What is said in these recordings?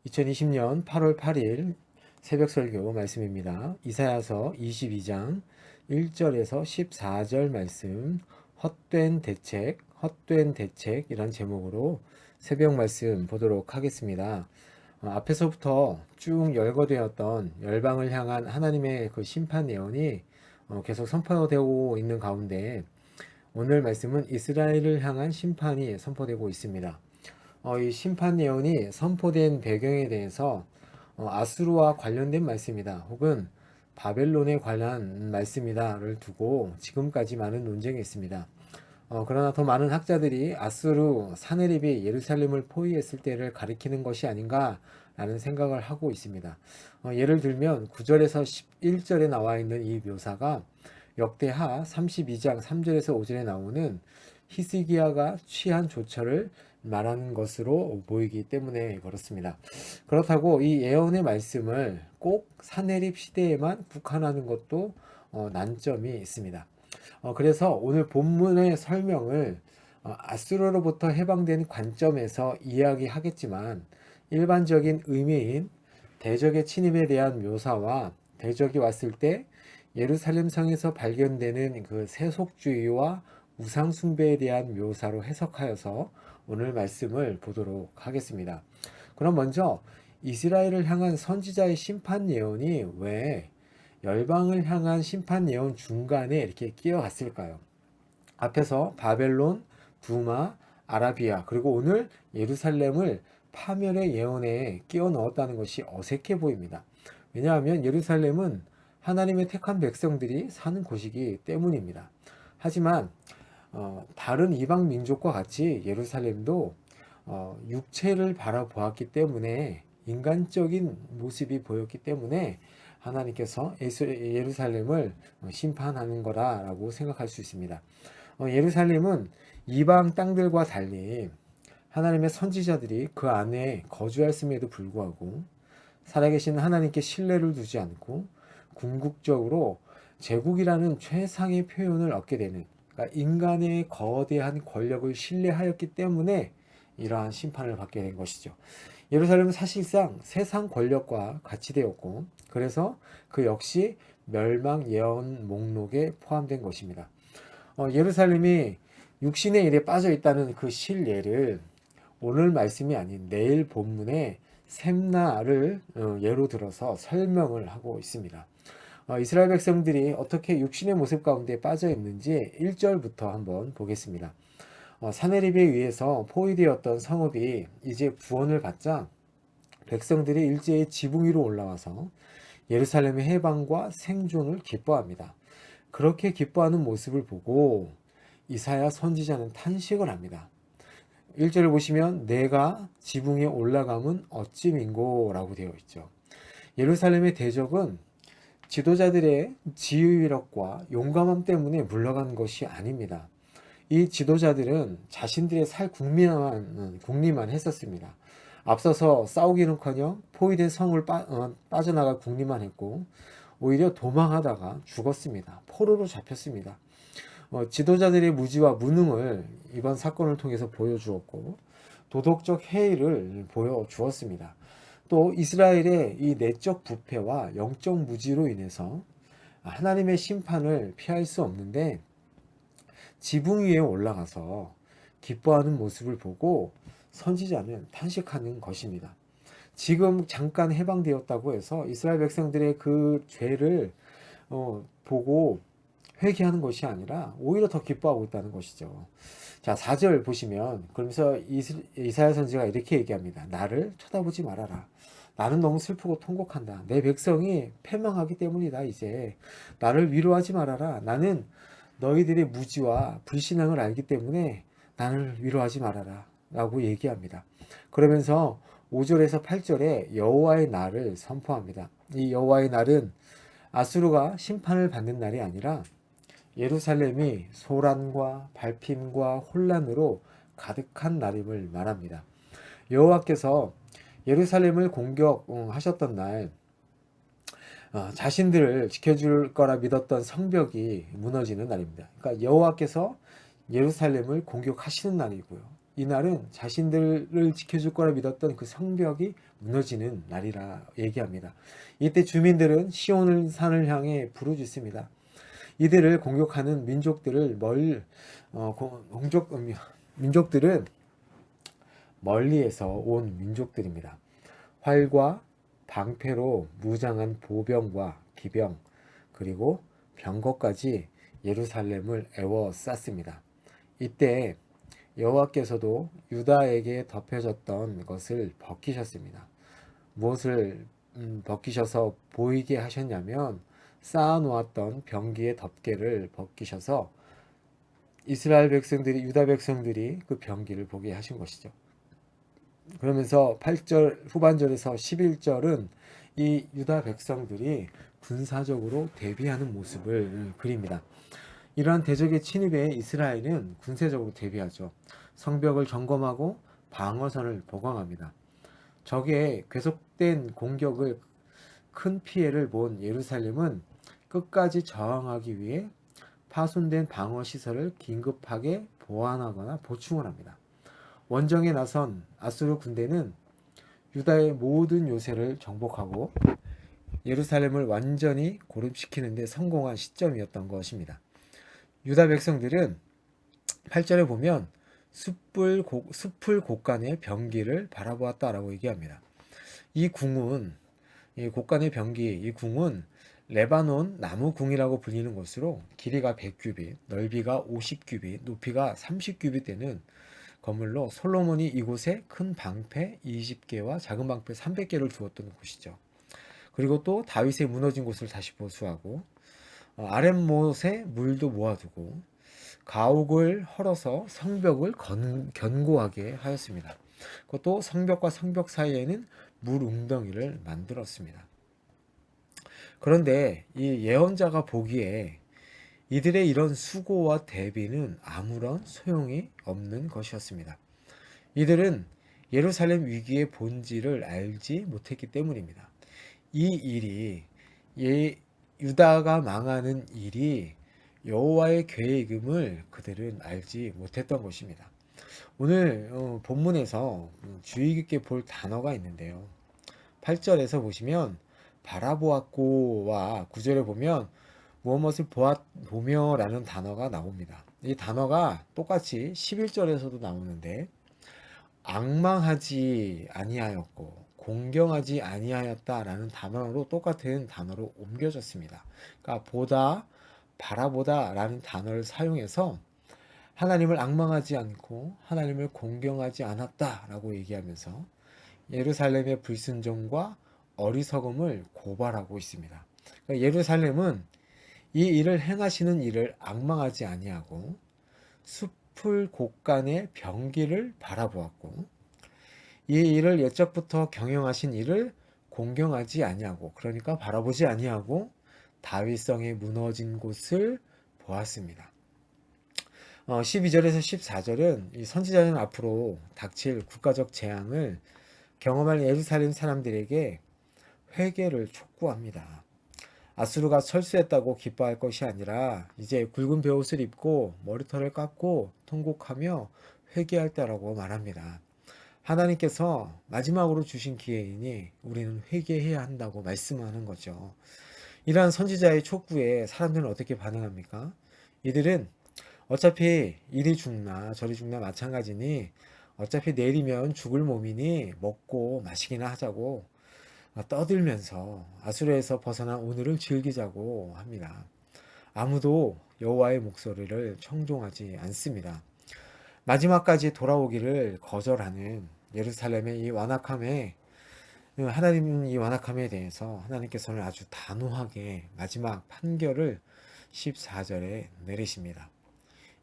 2020년 8월 8일 새벽 설교 말씀입니다. 이사야서 22장 1절에서 14절 말씀, 헛된 대책이란 제목으로 새벽 말씀 보도록 하겠습니다. 앞에서부터 쭉 열거되었던 열방을 향한 하나님의 그 심판 예언이 계속 선포되고 있는 가운데 오늘 말씀은 이스라엘을 향한 심판이 선포되고 있습니다. 이 심판 예언이 선포된 배경에 대해서 아수르와 관련된 말씀이다 혹은 바벨론에 관한 말씀이다를 두고 지금까지 많은 논쟁이 있습니다. 그러나 더 많은 학자들이 아수르 사네립이 예루살렘을 포위했을 때를 가리키는 것이 아닌가라는 생각을 하고 있습니다. 예를 들면 9절에서 11절에 나와 있는 이 묘사가 역대하 32장 3절에서 5절에 나오는 히스기야가 취한 조처를 말하는 것으로 보이기 때문에 그렇습니다. 그렇다고 이 예언의 말씀을 꼭 사내립 시대에만 국한하는 것도 난점이 있습니다. 그래서 오늘 본문의 설명을 아수르로부터 해방된 관점에서 이야기하겠지만 일반적인 의미인 대적의 침입에 대한 묘사와 대적이 왔을 때 예루살렘 성에서 발견되는 그 세속주의와 우상숭배에 대한 묘사로 해석하여서 오늘 말씀을 보도록 하겠습니다. 그럼 먼저 이스라엘을 향한 선지자의 심판 예언이 왜 열방을 향한 심판 예언 중간에 이렇게 끼어갔을까요? 앞에서 바벨론, 두마, 아라비아 그리고 오늘 예루살렘을 파멸의 예언에 끼워 넣었다는 것이 어색해 보입니다. 왜냐하면 예루살렘은 하나님의 택한 백성들이 사는 곳이기 때문입니다. 하지만 다른 이방 민족과 같이 예루살렘도 육체를 바라보았기 때문에 인간적인 모습이 보였기 때문에 하나님께서 예루살렘을 심판하는 거라고 생각할 수 있습니다. 예루살렘은 이방 땅들과 달리 하나님의 선지자들이 그 안에 거주했음에도 불구하고 살아계신 하나님께 신뢰를 두지 않고 궁극적으로 제국이라는 최상의 표현을 얻게 되는, 그러니까 인간의 거대한 권력을 신뢰하였기 때문에 이러한 심판을 받게 된 것이죠. 예루살렘은 사실상 세상 권력과 같이 되었고 그래서 그 역시 멸망 예언 목록에 포함된 것입니다. 예루살렘이 육신의 일에 빠져 있다는 그 실예를 오늘 말씀이 아닌 내일 본문에 샘나를 예로 들어서 설명을 하고 있습니다. 이스라엘 백성들이 어떻게 육신의 모습 가운데 빠져 있는지 1절부터 한번 보겠습니다. 사내립에 의해서 포위되었던 성읍이 이제 구원을 받자 백성들이 일제히 지붕 위로 올라와서 예루살렘의 해방과 생존을 기뻐합니다. 그렇게 기뻐하는 모습을 보고 이사야 선지자는 탄식을 합니다. 1절을 보시면 내가 지붕에 올라감은 어찌민고 라고 되어 있죠. 예루살렘의 대적은 지도자들의 지휘력과 용감함 때문에 물러간 것이 아닙니다. 이 지도자들은 자신들의 살 궁리만 했었습니다. 앞서서 싸우기는커녕 포위된 성을 빠져나갈 궁리만 했고 오히려 도망하다가 죽었습니다. 포로로 잡혔습니다. 지도자들의 무지와 무능을 이번 사건을 통해서 보여주었고 도덕적 해이를 보여주었습니다. 또 이스라엘의 이 내적 부패와 영적 무지로 인해서 하나님의 심판을 피할 수 없는데 지붕 위에 올라가서 기뻐하는 모습을 보고 선지자는 탄식하는 것입니다. 지금 잠깐 해방되었다고 해서 이스라엘 백성들의 그 죄를 보고 회개하는 것이 아니라 오히려 더 기뻐하고 있다는 것이죠. 자, 4절 보시면 그러면서 이사야 선지가 이렇게 얘기합니다. 나를 쳐다보지 말아라. 나는 너무 슬프고 통곡한다. 내 백성이 패망하기 때문이다. 이제 나를 위로하지 말아라. 나는 너희들의 무지와 불신앙을 알기 때문에 나를 위로하지 말아라 라고 얘기합니다. 그러면서 5절에서 8절에 여호와의 날을 선포합니다. 이 여호와의 날은 아수르가 심판을 받는 날이 아니라 예루살렘이 소란과 발핀과 혼란으로 가득한 날임을 말합니다. 여호와께서 예루살렘을 공격하셨던 날 자신들을 지켜줄 거라 믿었던 성벽이 무너지는 날입니다. 그러니까 여호와께서 예루살렘을 공격하시는 날이고요. 이날은 자신들을 지켜줄 거라 믿었던 그 성벽이 무너지는 날이라 얘기합니다. 이때 주민들은 시온 산을 향해 부르짖습니다. 이들을 공격하는 민족들은 멀리에서 온 민족들입니다. 활과 방패로 무장한 보병과 기병 그리고 병거까지 예루살렘을 에워쌌습니다. 이때 여호와께서도 유다에게 덮여졌던 것을 벗기셨습니다. 무엇을 벗기셔서 보이게 하셨냐면 쌓아놓았던 병기의 덮개를 벗기셔서 이스라엘 백성들이 유다 백성들이 그 병기를 보게 하신 것이죠. 그러면서 8절 후반절에서 11절은 이 유다 백성들이 군사적으로 대비하는 모습을 그립니다. 이러한 대적의 침입에 이스라엘은 군사적으로 대비하죠. 성벽을 점검하고 방어선을 보강합니다. 적의 계속된 공격을 큰 피해를 본 예루살렘은 끝까지 저항하기 위해 파손된 방어 시설을 긴급하게 보완하거나 보충을 합니다. 원정에 나선 아수르 군대는 유다의 모든 요새를 정복하고 예루살렘을 완전히 고립시키는 데 성공한 시점이었던 것입니다. 유다 백성들은 8절에 보면 숲을 곳간의 병기를 바라보았다라고 얘기합니다. 이 궁은 이 곳간의 병기, 이 궁은 레바논 나무궁이라고 불리는 것으로 길이가 100규빗, 넓이가 50규빗, 높이가 30규빗 되는 건물로 솔로몬이 이곳에 큰 방패 20개와 작은 방패 300개를 두었던 곳이죠. 그리고 또 다윗의 무너진 곳을 다시 보수하고 아랫못에 물도 모아두고 가옥을 헐어서 성벽을 견고하게 하였습니다. 그것도 성벽과 성벽 사이에는 물 웅덩이를 만들었습니다. 그런데 이 예언자가 보기에 이들의 이런 수고와 대비는 아무런 소용이 없는 것이었습니다. 이들은 예루살렘 위기의 본질을 알지 못했기 때문입니다. 이 일이 유다가 망하는 일이 여호와의 계획임을 그들은 알지 못했던 것입니다. 오늘 본문에서 주의 깊게 볼 단어가 있는데요. 8절에서 보시면 바라보았고와 9절에 보면 무엇을 보며 라는 단어가 나옵니다. 이 단어가 똑같이 11절에서도 나오는데 악망하지 아니하였고 공경하지 아니하였다라는 단어로 똑같은 단어로 옮겨졌습니다. 그러니까 보다, 바라보다라는 단어를 사용해서 하나님을 악망하지 않고 하나님을 공경하지 않았다라고 얘기하면서 예루살렘의 불순종과 어리석음을 고발하고 있습니다. 그러니까 예루살렘은 이 일을 행하시는 이를 악망하지 아니하고 숲을 곳간의 병기를 바라보았고 이 일을 옛적부터 경영하신 이를 공경하지 아니하고 그러니까 바라보지 아니하고 다윗성에 무너진 곳을 보았습니다. 12절에서 14절은 이 선지자는 앞으로 닥칠 국가적 재앙을 경험할 예루살렘 사람들에게 회개를 촉구합니다. 아수르가 철수했다고 기뻐할 것이 아니라 이제 굵은 베옷을 입고 머리털을 깎고 통곡하며 회개할 때라고 말합니다. 하나님께서 마지막으로 주신 기회이니 우리는 회개해야 한다고 말씀하는 거죠. 이러한 선지자의 촉구에 사람들은 어떻게 반응합니까? 이들은 어차피 이리 죽나 저리 죽나 마찬가지니 어차피 내일이면 죽을 몸이니 먹고 마시기나 하자고 떠들면서 아수르에서 벗어난 오늘을 즐기자고 합니다. 아무도 여호와의 목소리를 청종하지 않습니다. 마지막까지 돌아오기를 거절하는 예루살렘의 이 완악함에 하나님은 이 완악함에 대해서 하나님께서는 아주 단호하게 마지막 판결을 14절에 내리십니다.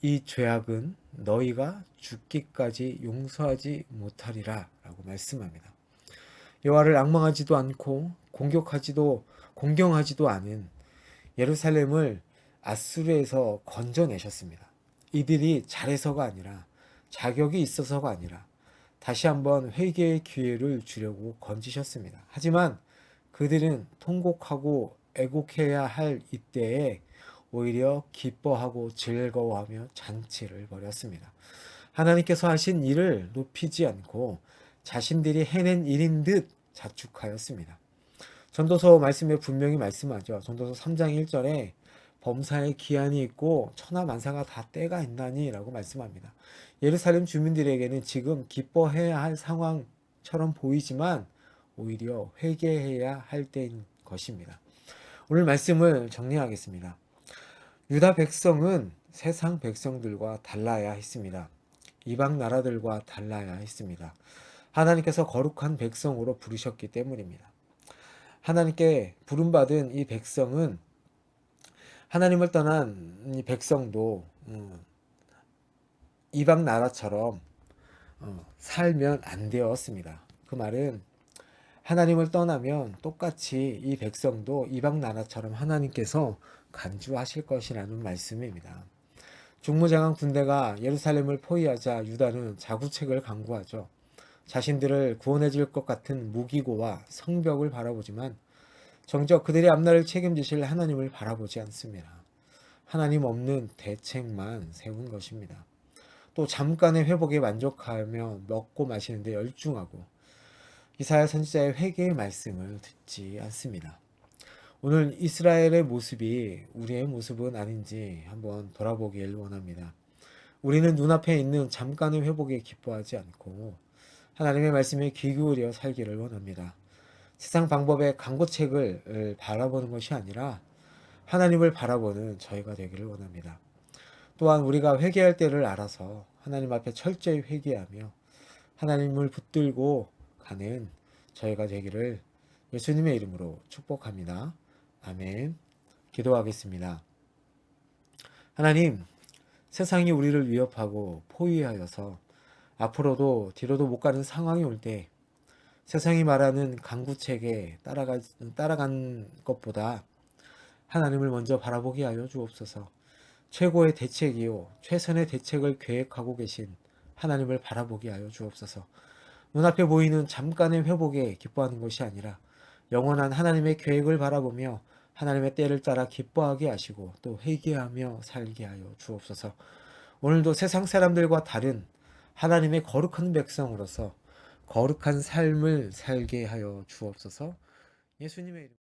이 죄악은 너희가 죽기까지 용서하지 못하리라 라고 말씀합니다. 여호와를 악망하지도 않고 공경하지도 않은 예루살렘을 아수르에서 건져내셨습니다. 이들이 잘해서가 아니라 자격이 있어서가 아니라 다시 한번 회개의 기회를 주려고 건지셨습니다. 하지만 그들은 통곡하고 애곡해야 할 이때에 오히려 기뻐하고 즐거워하며 잔치를 벌였습니다. 하나님께서 하신 일을 높이지 않고 자신들이 해낸 일인 듯 자축하였습니다. 전도서 말씀에 분명히 말씀하죠. 전도서 3장 1절에 범사에 기한이 있고 천하만사가 다 때가 있나니 라고 말씀합니다. 예루살렘 주민들에게는 지금 기뻐해야 할 상황처럼 보이지만 오히려 회개해야 할 때인 것입니다. 오늘 말씀을 정리하겠습니다. 유다 백성은 세상 백성들과 달라야 했습니다. 이방 나라들과 달라야 했습니다. 하나님께서 거룩한 백성으로 부르셨기 때문입니다. 하나님께 부름받은 이 백성은 하나님을 떠난 이 백성도 이방 나라처럼 살면 안 되었습니다. 그 말은 하나님을 떠나면 똑같이 이 백성도 이방 나라처럼 하나님께서 간주하실 것이라는 말씀입니다. 중무장한 군대가 예루살렘을 포위하자 유다는 자구책을 강구하죠. 자신들을 구원해 줄 것 같은 무기고와 성벽을 바라보지만 정작 그들의 앞날을 책임지실 하나님을 바라보지 않습니다. 하나님 없는 대책만 세운 것입니다. 또 잠깐의 회복에 만족하며 먹고 마시는데 열중하고 이사야 선지자의 회개의 말씀을 듣지 않습니다. 오늘 이스라엘의 모습이 우리의 모습은 아닌지 한번 돌아보길 원합니다. 우리는 눈앞에 있는 잠깐의 회복에 기뻐하지 않고 하나님의 말씀에 귀 기울여 살기를 원합니다. 세상 방법의 강구책을 바라보는 것이 아니라 하나님을 바라보는 저희가 되기를 원합니다. 또한 우리가 회개할 때를 알아서 하나님 앞에 철저히 회개하며 하나님을 붙들고 가는 저희가 되기를 예수님의 이름으로 축복합니다. 아멘. 기도하겠습니다. 하나님, 세상이 우리를 위협하고 포위하여서 앞으로도 뒤로도 못 가는 상황이 올 때 세상이 말하는 강구책에 따라간 것보다 하나님을 먼저 바라보게 하여 주옵소서. 최고의 대책이요 최선의 대책을 계획하고 계신 하나님을 바라보게 하여 주옵소서. 눈앞에 보이는 잠깐의 회복에 기뻐하는 것이 아니라 영원한 하나님의 계획을 바라보며 하나님의 때를 따라 기뻐하게 하시고 또 회개하며 살게 하여 주옵소서. 오늘도 세상 사람들과 다른 하나님의 거룩한 백성으로서 거룩한 삶을 살게 하여 주옵소서. 예수님의 이름